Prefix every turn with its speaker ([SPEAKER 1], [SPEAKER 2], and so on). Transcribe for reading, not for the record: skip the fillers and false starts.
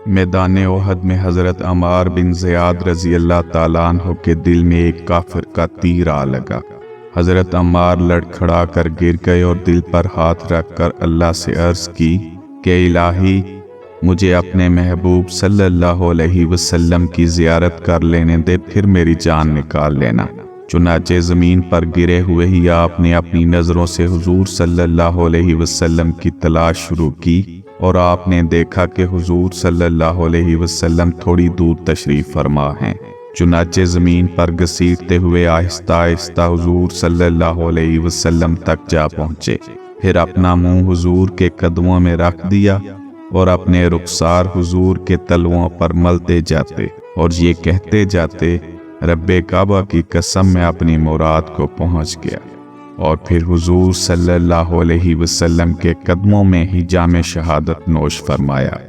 [SPEAKER 1] मैदान ओहद में हज़रत अम्मार बिन ज़ियाद रज़ी अल्लाह ताला अन्हु के दिल में एक काफिर का तीर आ लगा। हज़रत अम्मार लड़खड़ा कर गिर गए और दिल पर हाथ रखकर अल्लाह से अर्ज़ की कि इलाही, मुझे अपने महबूब सल्लल्लाहु अलैहि वसल्लम की ज़ियारत कर लेने दे, फिर मेरी जान निकाल लेना। चुनाचे ज़मीन पर गिरे हुए ही आपने अपनी नज़रों से हुजूर सल्लल्लाहु अलैहि वसल्लम की तलाश शुरू की और आपने देखा कि हुजूर सल्लल्लाहु अलैहि वसल्लम थोड़ी दूर तशरीफ़ फरमा हैं। चुनाचे ज़मीन पर घसीटते हुए आहिस्ता आहिस्ता हुजूर सल्लल्लाहु अलैहि वसल्लम तक जा पहुँचे। फिर अपना मुंह हुजूर के कदमों में रख दिया और अपने रुखसार हुजूर के तलवों पर मलते जाते और ये कहते जाते, रब्बे काबा की कसम, मैं अपनी मुराद को पहुँच गया। और फिर हुजूर सल्लल्लाहु अलैहि वसल्लम के कदमों में ही जामे शहादत नोश फरमाया।